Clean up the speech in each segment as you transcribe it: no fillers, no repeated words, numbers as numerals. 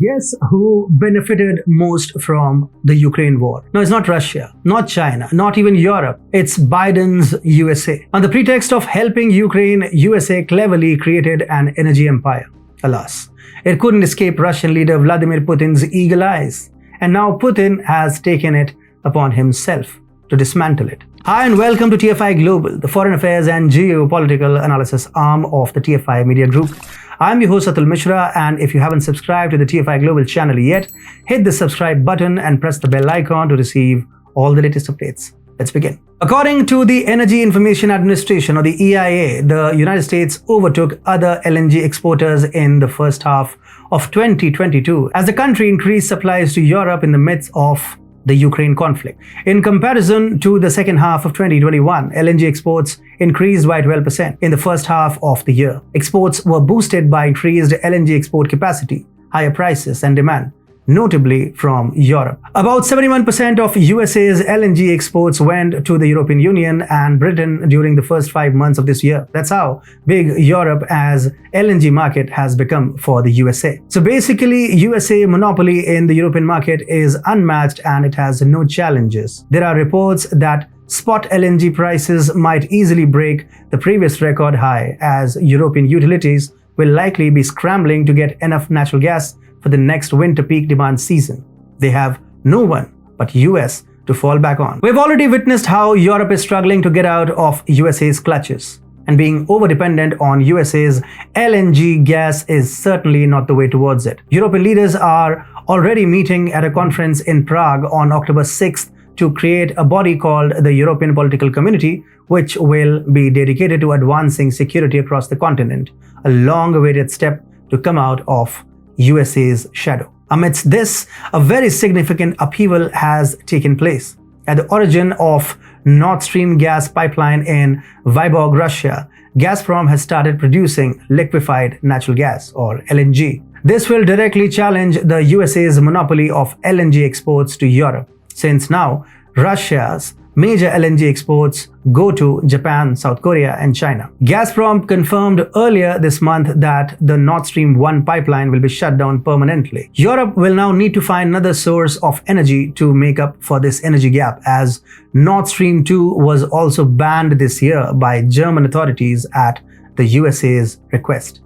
Guess who benefited most from the Ukraine war? No, it's not Russia, not China, not even Europe. It's Biden's USA. On the pretext of helping Ukraine, USA cleverly created an energy empire. Alas, it couldn't escape Russian leader Vladimir Putin's eagle eyes. And now Putin has taken it upon himself to dismantle it. Hi and welcome to TFI Global, the foreign affairs and geopolitical analysis arm of the TFI Media Group. I'm your host Atul Mishra, and if you haven't subscribed to the TFI Global channel yet, hit the subscribe button and press the bell icon to receive all the latest updates. Let's begin. According to the Energy Information Administration, or the EIA, the United States overtook other LNG exporters in the first half of 2022 as the country increased supplies to Europe in the midst of the Ukraine conflict. In comparison to the second half of 2021, LNG exports increased by 12% in the first half of the year. Exports were boosted by increased LNG export capacity, higher prices and demand, notably from Europe. About 71% of USA's LNG exports went to the European Union and Britain during the first 5 months of this year. That's how big Europe as LNG market has become for the USA. So basically, USA monopoly in the European market is unmatched and it has no challenges. There are reports that spot LNG prices might easily break the previous record high, as European utilities will likely be scrambling to get enough natural gas for the next winter peak demand season. They have no one but US to fall back on. We've already witnessed how Europe is struggling to get out of USA's clutches, and being over-dependent on USA's LNG gas is certainly not the way towards it. European leaders are already meeting at a conference in Prague on October 6th to create a body called the European Political Community, which will be dedicated to advancing security across the continent, a long-awaited step to come out of USA's shadow. Amidst this, a very significant upheaval has taken place. At the origin of Nord Stream gas pipeline in Vyborg, Russia, Gazprom has started producing liquefied natural gas, or LNG. This will directly challenge the USA's monopoly of LNG exports to Europe, since now Russia's major LNG exports go to Japan, South Korea and China. Gazprom confirmed earlier this month that the Nord Stream 1 pipeline will be shut down permanently. Europe will now need to find another source of energy to make up for this energy gap, as Nord Stream 2 was also banned this year by German authorities at the USA's request.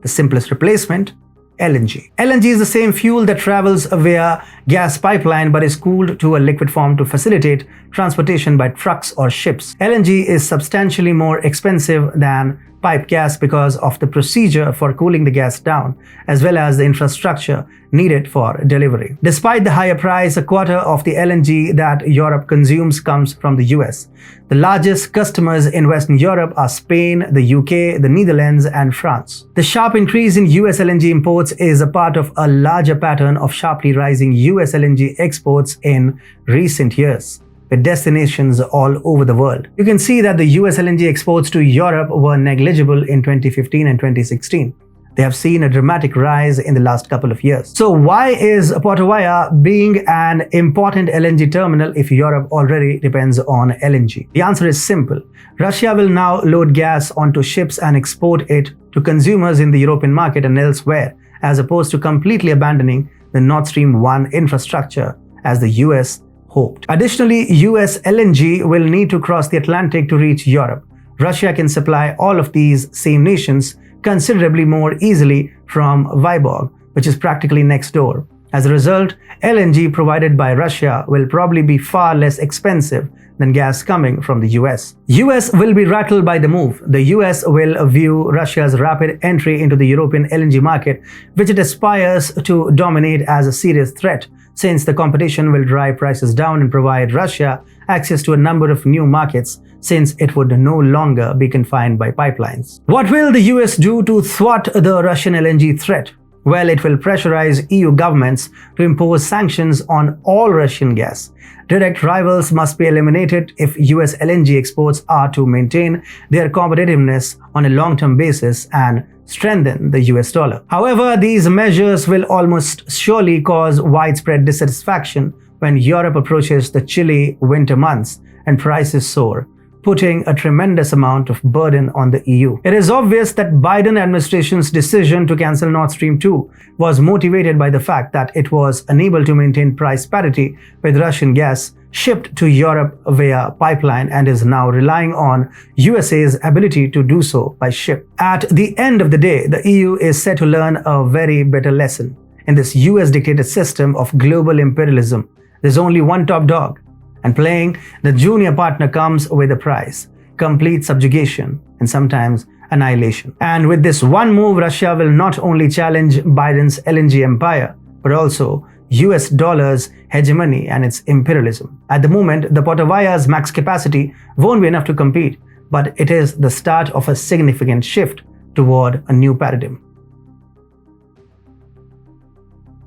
The simplest replacement: LNG. LNG is the same fuel that travels via gas pipeline but is cooled to a liquid form to facilitate transportation by trucks or ships. LNG is substantially more expensive than pipe gas because of the procedure for cooling the gas down, as well as the infrastructure needed for delivery. Despite the higher price, a quarter of the LNG that Europe consumes comes from the US. The largest customers in Western Europe are Spain, the UK, the Netherlands and France. The sharp increase in US LNG imports is a part of a larger pattern of sharply rising US LNG exports in recent years, with destinations all over the world. You can see that the US LNG exports to Europe were negligible in 2015 and 2016. They have seen a dramatic rise in the last couple of years. So why is Portovaya being an important LNG terminal if Europe already depends on LNG? The answer is simple. Russia will now load gas onto ships and export it to consumers in the European market and elsewhere, as opposed to completely abandoning the Nord Stream 1 infrastructure as the US hoped. Additionally, US LNG will need to cross the Atlantic to reach Europe. Russia can supply all of these same nations considerably more easily from Vyborg, which is practically next door. As a result, LNG provided by Russia will probably be far less expensive than gas coming from the US. US will be rattled by the move. The US will view Russia's rapid entry into the European LNG market, which it aspires to dominate, as a serious threat, since the competition will drive prices down and provide Russia access to a number of new markets, since it would no longer be confined by pipelines. What will the US do to thwart the Russian LNG threat? Well, it will pressurize EU governments to impose sanctions on all Russian gas. Direct rivals must be eliminated if US LNG exports are to maintain their competitiveness on a long-term basis and strengthen the US dollar. However, these measures will almost surely cause widespread dissatisfaction when Europe approaches the chilly winter months and prices soar. putting a tremendous amount of burden on the EU. It is obvious that Biden administration's decision to cancel Nord Stream 2 was motivated by the fact that it was unable to maintain price parity with Russian gas shipped to Europe via pipeline and is now relying on USA's ability to do so by ship. At the end of the day, the EU is set to learn a very bitter lesson. In this US-dictated system of global imperialism, there's only one top dog, and playing the junior partner comes with a price: complete subjugation and sometimes annihilation. And with this one move, Russia will not only challenge Biden's LNG empire, but also US dollar's hegemony and its imperialism. At the moment, the Portovaya's max capacity won't be enough to compete, but it is the start of a significant shift toward a new paradigm.